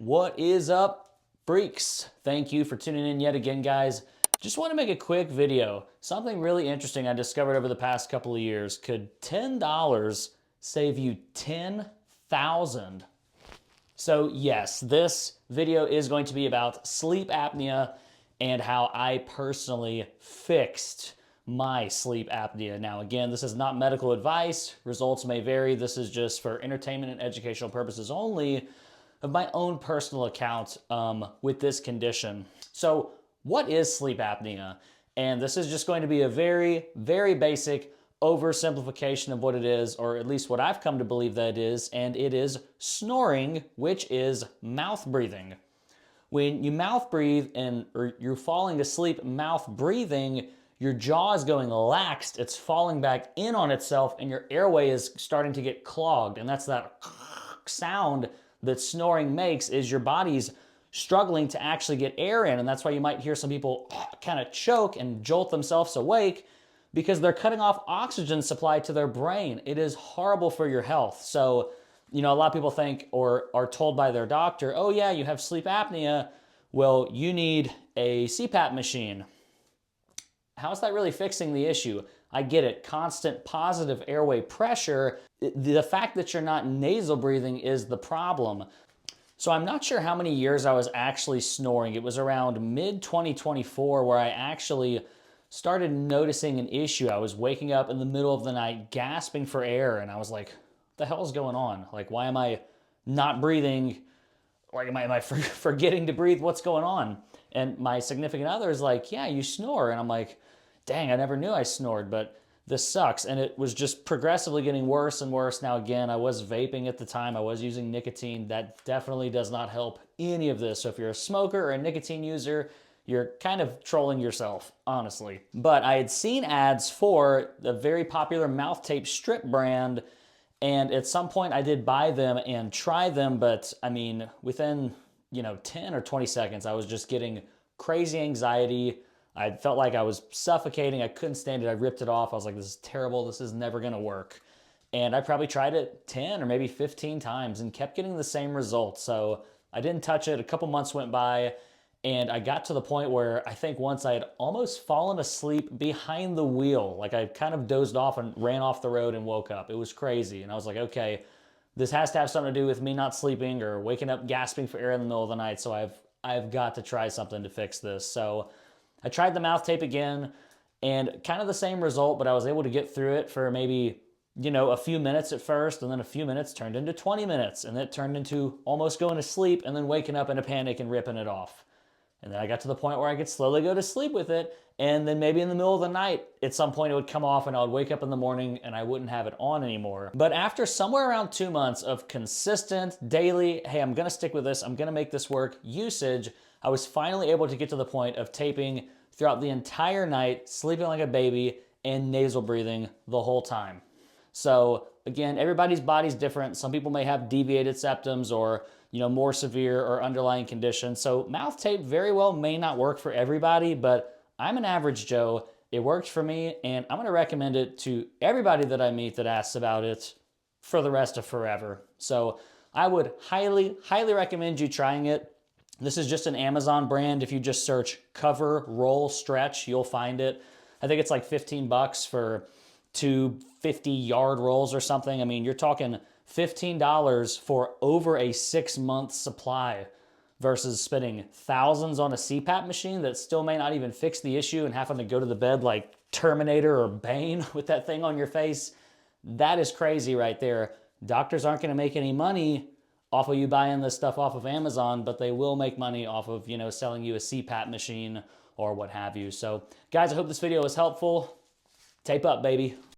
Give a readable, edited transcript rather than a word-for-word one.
What is up, freaks? Thank you for tuning in yet again, guys. Just want to make a quick video. Something really interesting I discovered over the past couple of years. Could $10 save you 10,000? So yes, this video is going to be about sleep apnea and how I personally fixed my sleep apnea. Now again, this is not medical advice. Results may vary. This is just for entertainment and educational purposes only of my own personal account with this condition. So what is sleep apnea? And this is just going to be a very, very basic oversimplification of what it is, or at least what I've come to believe that it is, and it is snoring, which is mouth breathing. When you mouth breathe or you're falling asleep mouth breathing, your jaw is going laxed, it's falling back in on itself, and your airway is starting to get clogged. And that's that sound that snoring makes, is your body's struggling to actually get air in. And that's why you might hear some people kind of choke and jolt themselves awake, because they're cutting off oxygen supply to their brain. It is horrible for your health. So, you know, a lot of people think or are told by their doctor, oh yeah, you have sleep apnea, well, you need a CPAP machine. How is that really fixing the issue? I get it, constant positive airway pressure. The fact that you're not nasal breathing is the problem. So I'm not sure how many years I was actually snoring. It was around mid-2024 where I actually started noticing an issue. I was waking up in the middle of the night gasping for air, and I was like, what the hell is going on? Like, why am I not breathing? Like, am I forgetting to breathe? What's going on? And my significant other is like, yeah, you snore. And I'm like, dang, I never knew I snored, but this sucks. And it was just progressively getting worse and worse. Now, again, I was vaping at the time. I was using nicotine. That definitely does not help any of this. So if you're a smoker or a nicotine user, you're kind of trolling yourself, honestly. But I had seen ads for the very popular mouth tape strip brand, and at some point I did buy them and try them, but I mean, within 10 or 20 seconds, I was just getting crazy anxiety. I felt like I was suffocating. I couldn't stand it. I ripped it off. I was like, this is terrible. This is never gonna work. And I probably tried it 10 or maybe 15 times and kept getting the same results. So I didn't touch it. A couple months went by, and I got to the point where I think once I had almost fallen asleep behind the wheel. Like, I kind of dozed off and ran off the road and woke up. It was crazy. And I was like, okay, this has to have something to do with me not sleeping or waking up gasping for air in the middle of the night. So I've got to try something to fix this. So I tried the mouth tape again, and kind of the same result, but I was able to get through it for maybe, a few minutes at first, and then a few minutes turned into 20 minutes, and it turned into almost going to sleep and then waking up in a panic and ripping it off. And then I got to the point where I could slowly go to sleep with it, and then maybe in the middle of the night, at some point it would come off and I would wake up in the morning and I wouldn't have it on anymore. But after somewhere around 2 months of consistent, daily, hey, I'm gonna stick with this, I'm gonna make this work usage, I was finally able to get to the point of taping throughout the entire night, sleeping like a baby, and nasal breathing the whole time. So again, everybody's body's different. Some people may have deviated septums or more severe or underlying conditions. So mouth tape very well may not work for everybody, but I'm an average Joe. It worked for me, and I'm gonna recommend it to everybody that I meet that asks about it for the rest of forever. So I would highly, highly recommend you trying it. This is just an Amazon brand. If you just search cover, roll, stretch, you'll find it. I think it's like 15 bucks for 2 50-yard rolls or something. I mean, you're talking $15 for over a 6-month supply versus spending thousands on a CPAP machine that still may not even fix the issue and having to go to the bed like Terminator or Bane with that thing on your face. That is crazy right there. Doctors aren't gonna make any money off of you buying this stuff off of Amazon, but they will make money off of, selling you a CPAP machine or what have you. So guys, I hope this video was helpful. Tape up, baby.